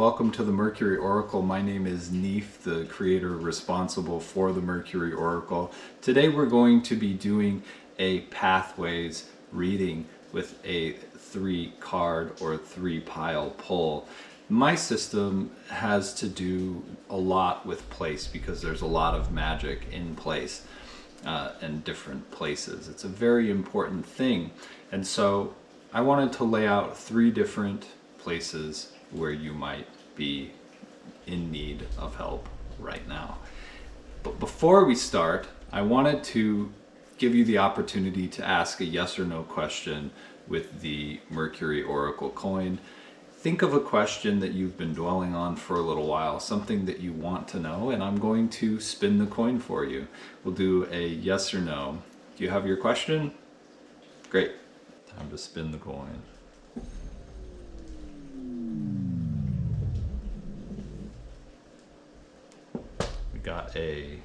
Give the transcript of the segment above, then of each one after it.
Welcome to the Mercury Oracle. My name is Neef, the creator responsible for the Mercury Oracle. Today we're going to be doing a pathways reading with a 3-card or 3-pile pull. My system has to do a lot with place because there's a lot of magic in place and different places. It's a very important thing. And so I wanted to lay out 3 different places where you might be in need of help right now. But before we start, I wanted to give you the opportunity to ask a yes or no question with the Mercury Oracle coin. Think of a question that you've been dwelling on for a little while, something that you want to know, and I'm going to spin the coin for you. We'll do a yes or no. Do you have your question? Great. Time to spin the coin. Got a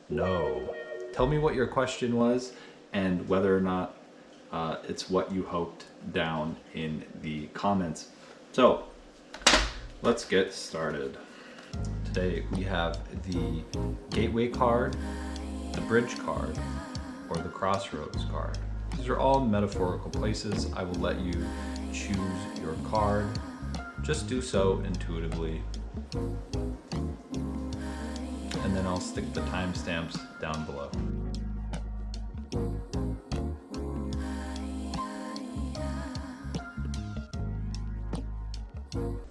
no. Tell me what your question was and whether or not it's what you hoped down in the comments. So let's get started. Today we have the Gateway card, the Bridge card, or the Crossroads card. These are all metaphorical places. I will let you choose your card. Just do so intuitively. And then I'll stick the timestamps down below.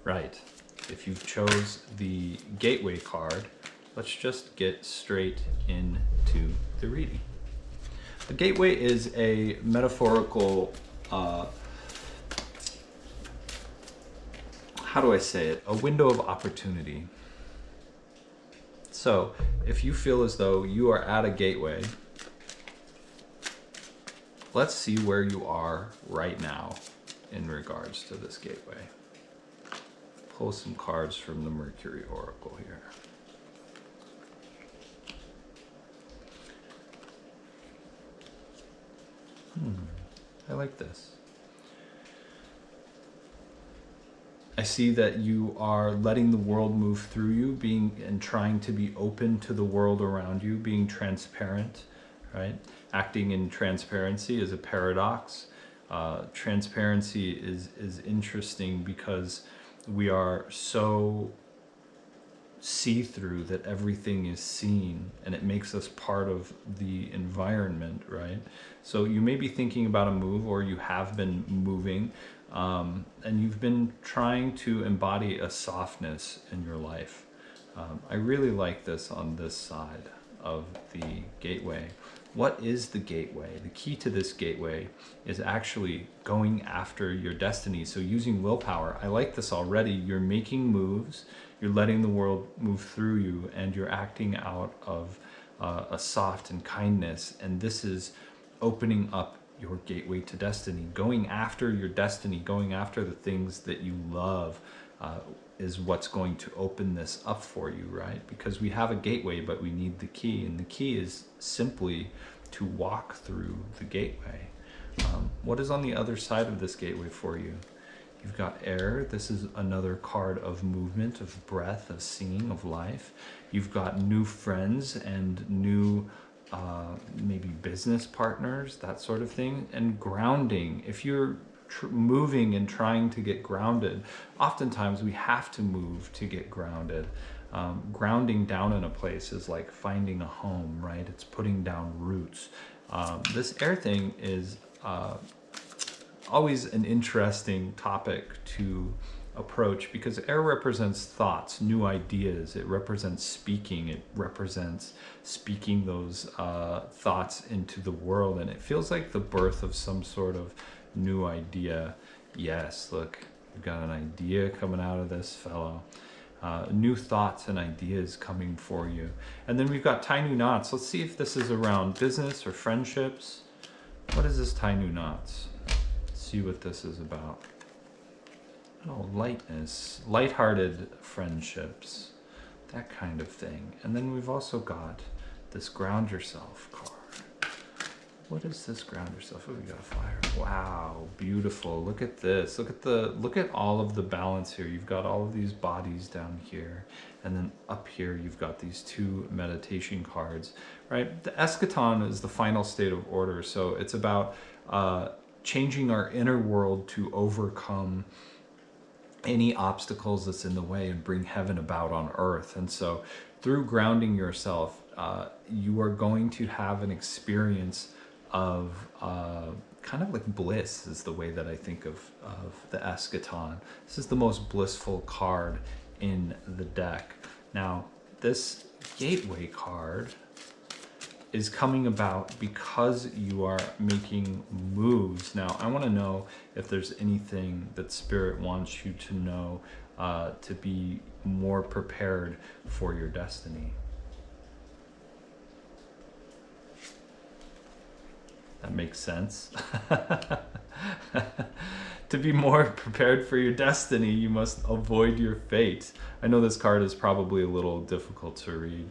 Right, if you chose the Gateway card, let's just get straight into the reading. The Gateway is a metaphorical, how do I say it? A window of opportunity. So if you feel as though you are at a gateway, let's see where you are right now in regards to this gateway. Pull some cards from the Mercury Oracle here. I like this. I see that you are letting the world move through you, and trying to be open to the world around you, being transparent, right? Acting in transparency is a paradox. Transparency is interesting because we are so see-through that everything is seen, and it makes us part of the environment, right? So you may be thinking about a move, or you have been moving, and you've been trying to embody a softness in your life. I really like this on this side of the gateway. What is the gateway? The key to this gateway is actually going after your destiny. So using willpower. I like this already. You're making moves, you're letting the world move through you, and you're acting out of a soft and kindness. And this is opening up your gateway to destiny. Going after your destiny, going after the things that you love is what's going to open this up for you, right? Because we have a gateway, but we need the key, and the key is simply to walk through the gateway. What is on the other side of this gateway for you? You've got air. This is another card of movement, of breath, of seeing, of life. You've got new friends and new maybe business partners, that sort of thing. And grounding. If you're moving and trying to get grounded, oftentimes we have to move to get grounded. Grounding down in a place is like finding a home, right? It's putting down roots. This air thing is always an interesting topic to approach because air represents thoughts, new ideas. It represents speaking. It represents speaking those thoughts into the world, and it feels like the birth of some sort of new idea. Yes, look, we've got an idea coming out of this fellow. New thoughts and ideas coming for you. And then we've got tie new knots. Let's see if this is around business or friendships. What is this tie new knots? Let's see what this is about. Oh, lightness, lighthearted friendships, that kind of thing. And then we've also got this ground yourself card. What is this grounder stuff? Oh, we got a fire. Wow, beautiful. Look at this. Look at all of the balance here. You've got all of these bodies down here, and then up here you've got these two meditation cards, right? The eschaton is the final state of order, so it's about changing our inner world to overcome any obstacles that's in the way and bring heaven about on earth. And so through grounding yourself, you are going to have an experience of kind of like bliss is the way that I think of the eschaton. This is the most blissful card in the deck. Now, this gateway card is coming about because you are making moves. Now, I want to know if there's anything that Spirit wants you to know to be more prepared for your destiny. That makes sense. To be more prepared for your destiny, you must avoid your fate. I know this card is probably a little difficult to read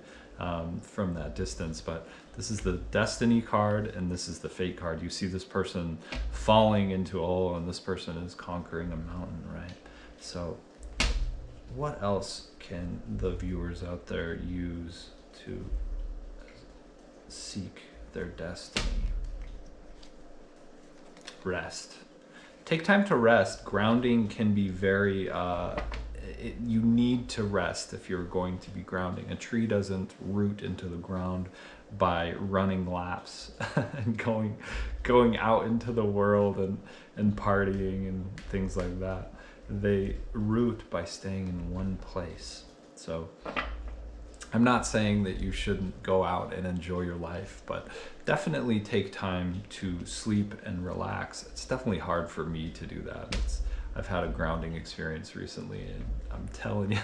from that distance, but this is the destiny card and this is the fate card. You see this person falling into a hole and this person is conquering a mountain, right? So what else can the viewers out there use to seek their destiny? Rest. Take time to rest. Grounding can be very, you need to rest if you're going to be grounding. A tree doesn't root into the ground by running laps and going out into the world and partying and things like that. They root by staying in one place. So I'm not saying that you shouldn't go out and enjoy your life, but definitely take time to sleep and relax. It's definitely hard for me to do that. I've had a grounding experience recently, and I'm telling you,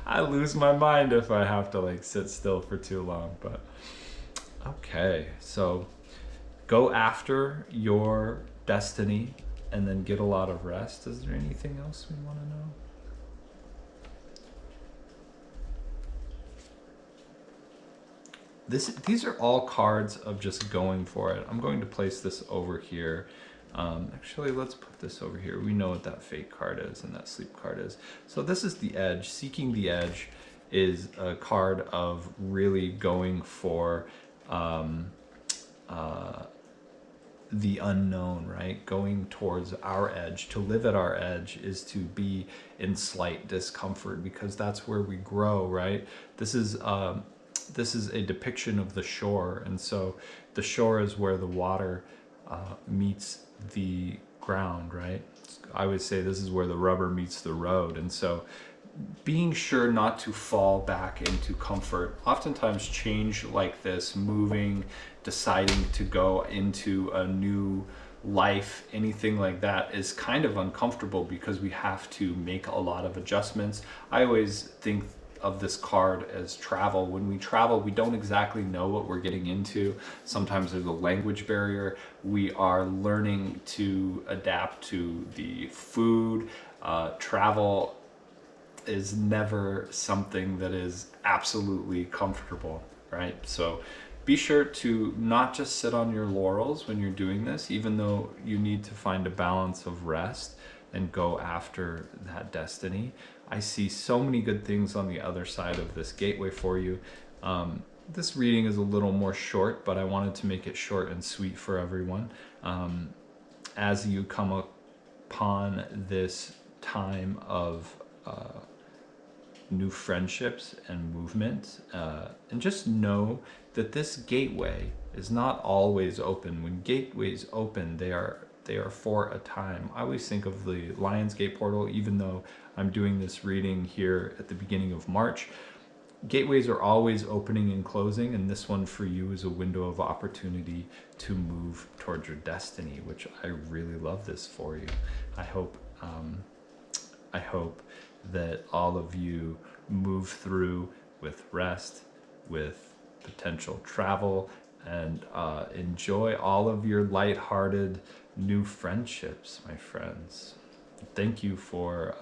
I lose my mind if I have to like sit still for too long. But okay, so go after your destiny and then get a lot of rest. Is there anything else we want to know? These are all cards of just going for it. I'm going to place this over here. Actually, let's put this over here. We know what that fate card is and that sleep card is. So this is the edge. Seeking the edge is a card of really going for the unknown, right? Going towards our edge. To live at our edge is to be in slight discomfort because that's where we grow, right? This is a depiction of the shore, and so the shore is where the water meets the ground, right? I would say this is where the rubber meets the road, and so being sure not to fall back into comfort. Oftentimes change like this, moving, deciding to go into a new life, anything like that is kind of uncomfortable because we have to make a lot of adjustments. I always think of this card as travel. When we travel, we don't exactly know what we're getting into. Sometimes there's a language barrier. We are learning to adapt to the food. Travel is never something that is absolutely comfortable, right? So be sure to not just sit on your laurels when you're doing this, even though you need to find a balance of rest and go after that destiny. I see so many good things on the other side of this gateway for you. This reading is a little more short, but I wanted to make it short and sweet for everyone. As you come upon this time of new friendships and movement, and just know that this gateway is not always open. When gateways open, they are for a time. I always think of the Lionsgate portal, even though I'm doing this reading here at the beginning of March. Gateways are always opening and closing, and this one for you is a window of opportunity to move towards your destiny, which I really love this for you. I hope that all of you move through with rest, with potential travel, and enjoy all of your lighthearted new friendships, my friends. Thank you for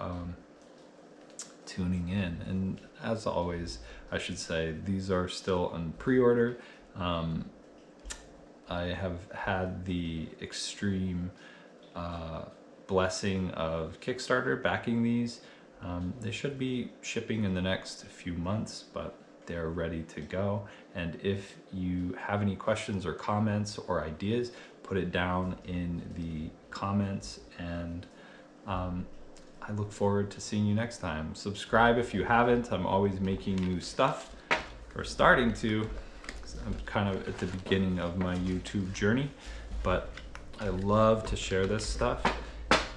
tuning in. And as always, I should say, these are still on pre-order. I have had the extreme blessing of Kickstarter backing these. They should be shipping in the next few months, but they're ready to go. And if you have any questions or comments or ideas, put it down in the comments, and I look forward to seeing you next time. Subscribe if you haven't. I'm always making new stuff, or starting to. I'm kind of at the beginning of my YouTube journey, but I love to share this stuff,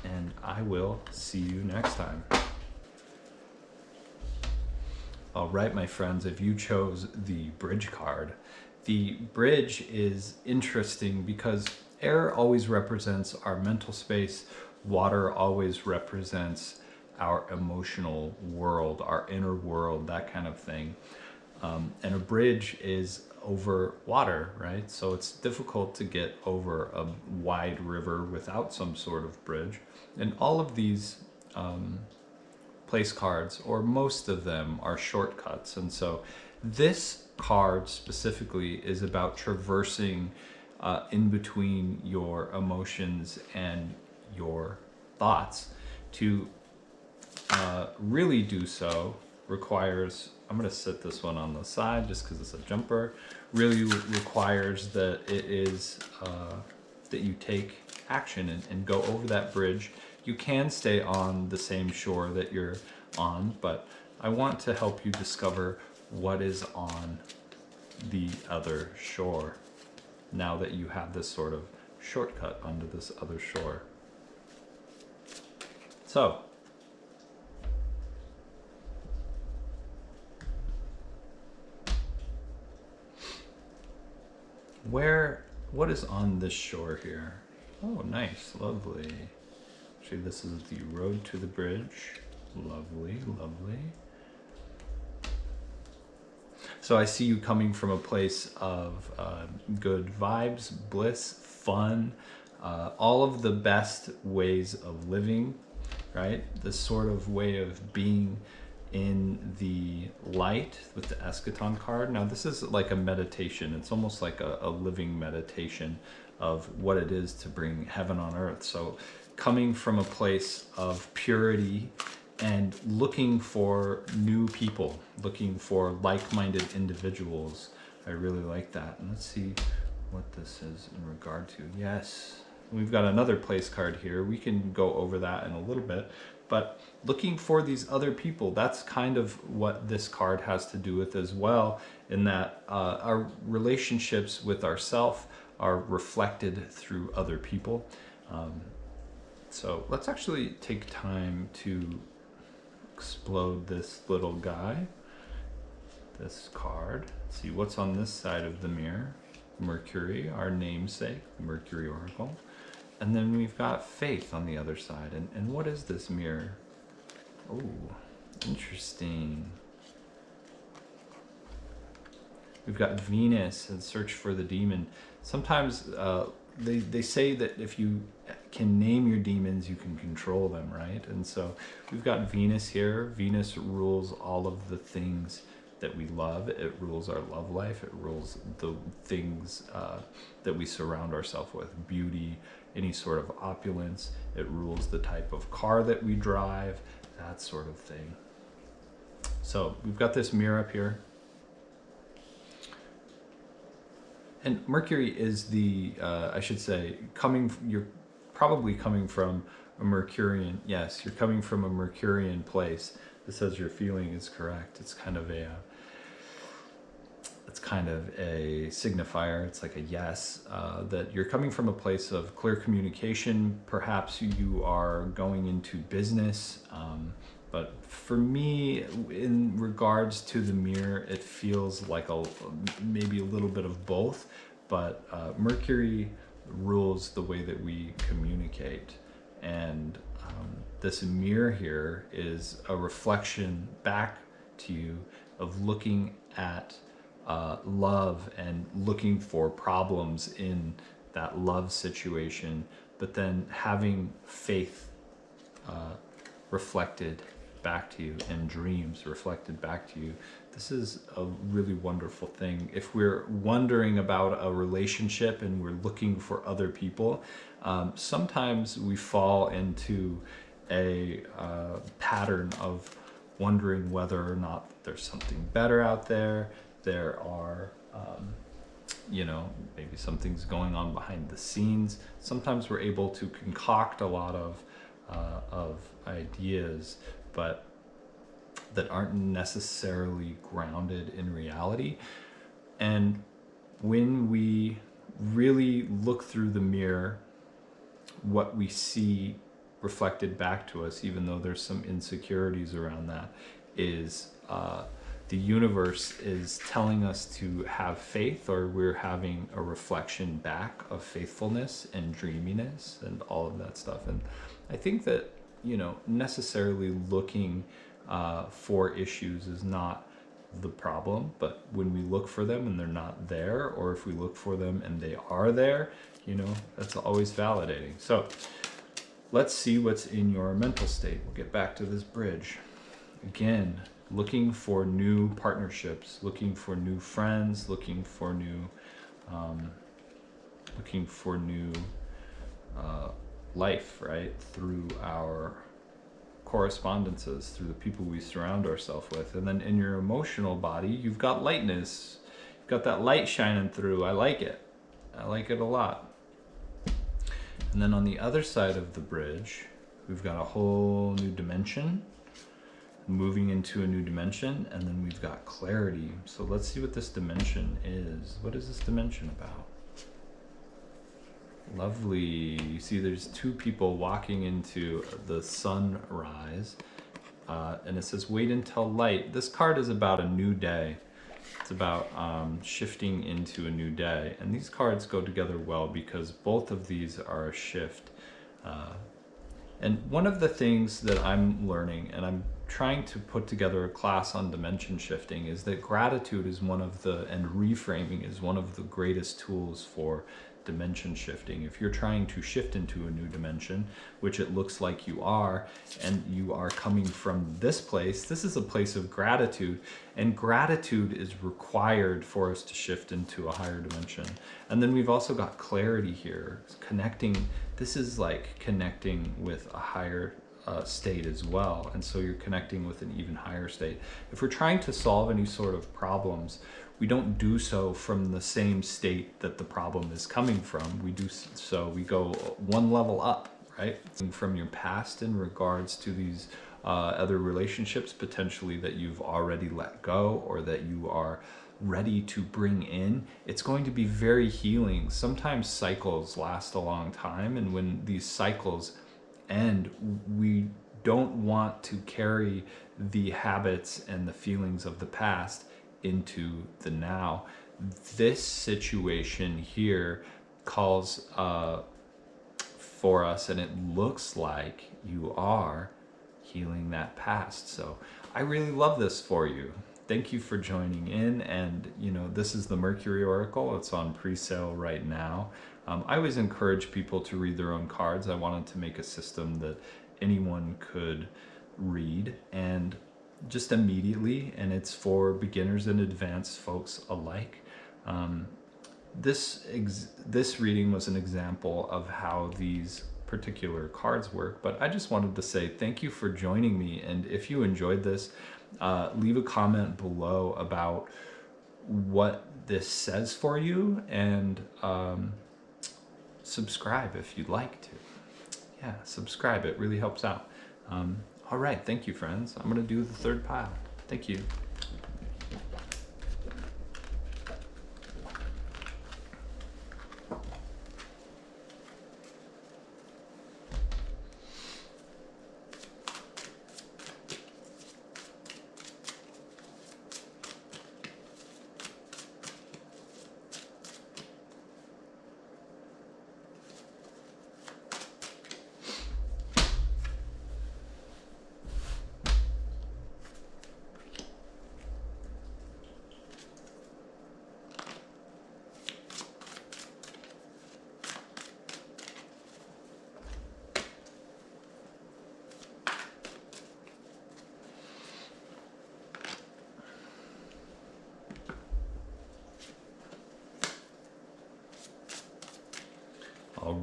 and I will see you next time. All right, my friends, if you chose the bridge card, the bridge is interesting because air always represents our mental space. Water always represents our emotional world, our inner world, that kind of thing. And a bridge is over water, right? So it's difficult to get over a wide river without some sort of bridge. And all of these place cards, or most of them, are shortcuts. And so this card specifically is about traversing in between your emotions and your thoughts. To really do so requires, I'm going to set this one on the side just because it's a jumper, really requires that it is that you take action and go over that bridge. You can stay on the same shore that you're on, but I want to help you discover what is on the other shore now that you have this sort of shortcut onto this other shore. So, what is on this shore here? Oh, nice, lovely. Actually, this is the road to the bridge. Lovely, lovely. So I see you coming from a place of good vibes, bliss, fun, all of the best ways of living, right? This sort of way of being in the light with the eschaton card. Now this is like a meditation. It's almost like a living meditation of what it is to bring heaven on earth. So coming from a place of purity and looking for new people, looking for like-minded individuals. I really like that. And let's see what this is in regard to. Yes, we've got another place card here. We can go over that in a little bit, but looking for these other people, that's kind of what this card has to do with as well, in that our relationships with ourself are reflected through other people. So let's actually take time to explode this little guy, this card. See what's on this side of the mirror. Mercury, our namesake, the Mercury Oracle. And then we've got Faith on the other side. And what is this mirror? Oh, interesting. We've got Venus and Search for the Demon. Sometimes they say that if you can name your demons, you can control them, right? And so we've got Venus here. Venus rules all of the things that we love. It rules our love life. It rules the things that we surround ourselves with. Beauty, any sort of opulence. It rules the type of car that we drive, that sort of thing. So we've got this mirror up here. And Mercury is the, I should say, you're probably coming from a Mercurian, yes, you're coming from a Mercurian place. This says your feeling is correct. It's kind of a signifier. It's like a yes, that you're coming from a place of clear communication. Perhaps you are going into business. But for me, in regards to the mirror, it feels like maybe a little bit of both. But Mercury rules the way that we communicate. And this mirror here is a reflection back to you of looking at love and looking for problems in that love situation, but then having faith reflected back to you, and dreams reflected back to you. This is a really wonderful thing. If we're wondering about a relationship and we're looking for other people, sometimes we fall into a pattern of wondering whether or not there's something better out there. There are, maybe something's going on behind the scenes. Sometimes we're able to concoct a lot of ideas, but that aren't necessarily grounded in reality. And when we really look through the mirror, what we see reflected back to us, even though there's some insecurities around that, is the universe is telling us to have faith, or we're having a reflection back of faithfulness and dreaminess and all of that stuff. And I think that, necessarily looking for issues is not the problem, but when we look for them and they're not there, or if we look for them and they are there, that's always validating. So let's see what's in your mental state. We'll get back to this bridge. Again, looking for new partnerships, looking for new friends, looking for new life, right? Through our correspondences, through the people we surround ourselves with. And then in your emotional body, you've got lightness. You've got that light shining through. I like it. I like it a lot. And then on the other side of the bridge, we've got a whole new dimension, moving into a new dimension, and then we've got clarity. So let's see what this dimension is. What is this dimension about? Lovely. You see there's two people walking into the sunrise, and it says wait until light. This card is about a new day. It's about shifting into a new day, and these cards go together well because both of these are a shift. And one of the things that I'm learning, and I'm trying to put together a class on dimension shifting, is that gratitude is and reframing is one of the greatest tools for dimension shifting. If you're trying to shift into a new dimension, which it looks like you are, and you are coming from this place, this is a place of gratitude, and gratitude is required for us to shift into a higher dimension. And then we've also got clarity here, connecting. This is like connecting with a higher state as well, and so you're connecting with an even higher state. If we're trying to solve any sort of problems, we don't do so from the same state that the problem is coming from. We go one level up, right? From your past in regards to these other relationships potentially that you've already let go or that you are ready to bring in, it's going to be very healing. Sometimes cycles last a long time, and when these cycles end, we don't want to carry the habits and the feelings of the past into the now. This situation here calls for us, and it looks like you are healing that past. So I really love this for you. Thank you for joining in. And this is the Mercury Oracle. It's on pre-sale right now. I always encourage people to read their own cards. I wanted to make a system that anyone could read and just immediately, and it's for beginners and advanced folks alike. This reading was an example of how these particular cards work, but I just wanted to say thank you for joining me. And if you enjoyed this, leave a comment below about what this says for you, and subscribe if you'd like to. Yeah, subscribe. It really helps out. All right, thank you, friends. I'm going to do the third pile. Thank you.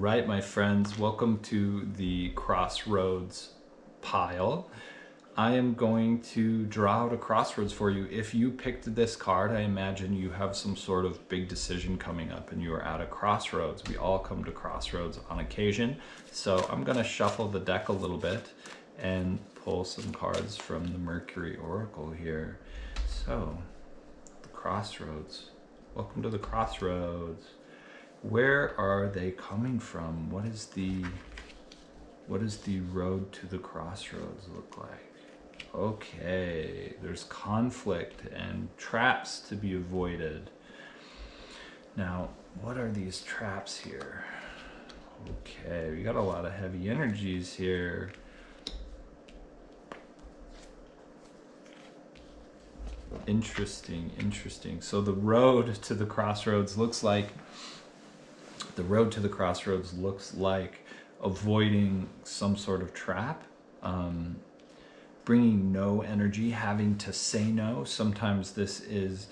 right, my friends, welcome to the Crossroads pile. I am going to draw out a crossroads for you. If you picked this card, I imagine you have some sort of big decision coming up and you are at a crossroads. We all come to crossroads on occasion. So I'm going to shuffle the deck a little bit and pull some cards from the Mercury Oracle here. So, the crossroads. Welcome to the crossroads. Where are they coming from? What is the road to the crossroads look like? Okay, there's conflict and traps to be avoided. Now, what are these traps here? Okay, we got a lot of heavy energies here. Interesting, interesting. So the road to the crossroads looks like avoiding some sort of trap, bringing no energy, having to say no. Sometimes this is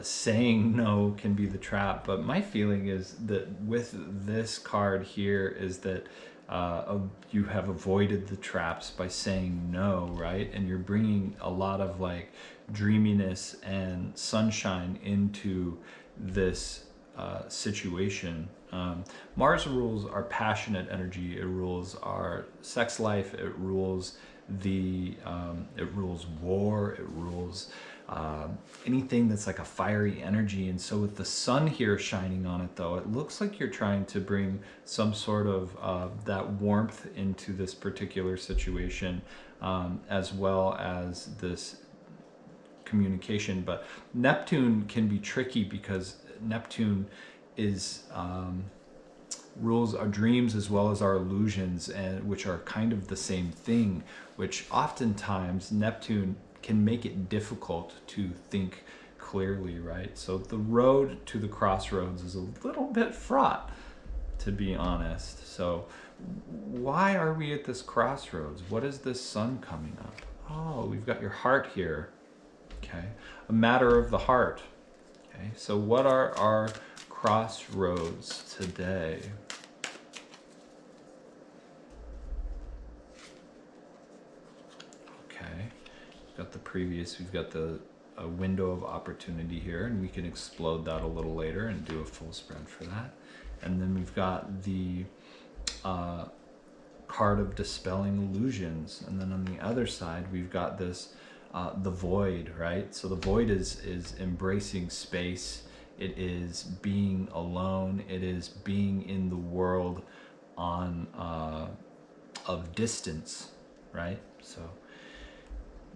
saying no can be the trap, but my feeling is that with this card here is that you have avoided the traps by saying no, right? And you're bringing a lot of like dreaminess and sunshine into this situation. Mars rules our passionate energy. It rules our sex life. It rules it rules war. It rules anything that's like a fiery energy. And so with the sun here shining on it, though, it looks like you're trying to bring some sort of that warmth into this particular situation, as well as this communication. But Neptune can be tricky because Neptune is rules our dreams as well as our illusions, and which are kind of the same thing, which oftentimes Neptune can make it difficult to think clearly, right? So the road to the crossroads is a little bit fraught, to be honest. So why are we at this crossroads? What is this sun coming up? Oh, we've got your heart here. Okay, a matter of the heart. Okay, so what are our crossroads today? Okay, we've got the previous, we've got the window of opportunity here, and we can explode that a little later and do a full spread for that. And then we've got the card of dispelling illusions, and then on the other side we've got this the void, right? So the void is embracing space. It is being alone. It is being in the world on of distance, right? So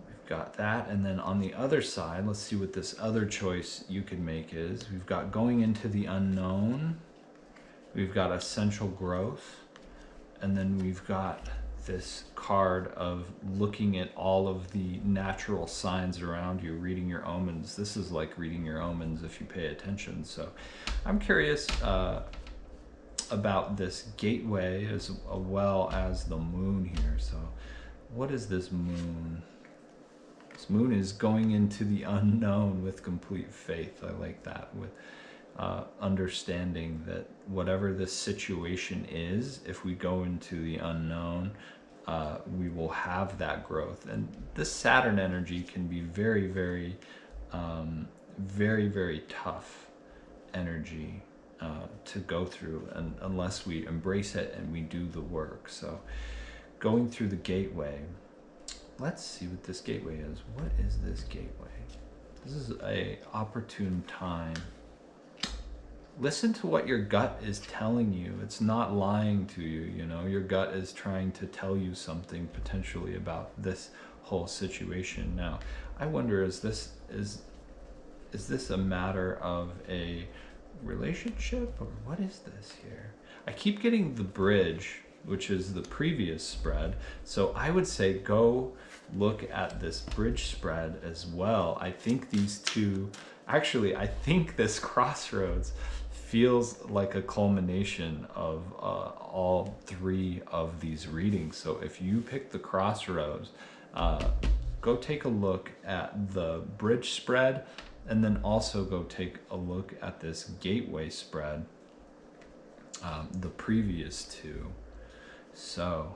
we've got that, and then on the other side, let's see what this other choice you could make is. We've got going into the unknown. We've got essential growth, and then we've got this card of looking at all of the natural signs around you, reading your omens. This is like reading your omens if you pay attention. So I'm curious about this gateway as well as the moon here. So what is this moon? This moon is going into the unknown with complete faith. I like that, with understanding that whatever this situation is, if we go into the unknown, we will have that growth. And this Saturn energy can be very, very, very tough energy to go through, and unless we embrace it and we do the work. So going through the gateway, let's see what this gateway is. What is this gateway? This is a opportune time. Listen to what your gut is telling you. It's not lying to you, you know. Your gut is trying to tell you something potentially about this whole situation. Now, I wonder, is this a matter of a relationship, or what is this here? I keep getting the bridge, which is the previous spread. So I would say go look at this bridge spread as well. I think these two, actually, I think this crossroads feels like a culmination of all three of these readings. So if you pick the crossroads, go take a look at the bridge spread, and then also go take a look at this gateway spread. the previous two. So,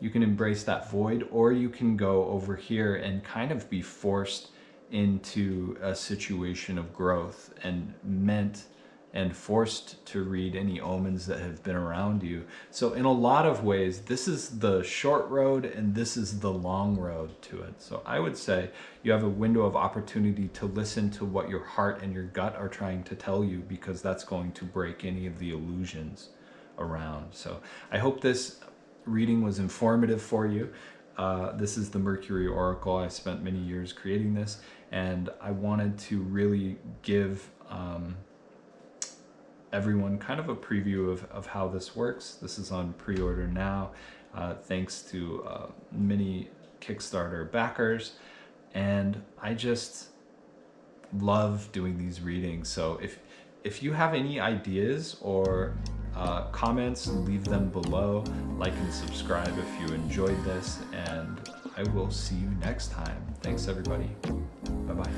you can embrace that void, or you can go over here and kind of be forced into a situation of growth and forced to read any omens that have been around you. So in a lot of ways, this is the short road and this is the long road to it. So I would say you have a window of opportunity to listen to what your heart and your gut are trying to tell you, because that's going to break any of the illusions around. So I hope this reading was informative for you. This is the Mercury Oracle. I spent many years creating this, and I wanted to really give everyone kind of a preview of how this works. This is on pre-order now, thanks to many Kickstarter backers, and I just love doing these readings. So if you have any ideas or comments, leave them below. Like and subscribe if you enjoyed this, and I will see you next time. Thanks everybody. Bye-bye.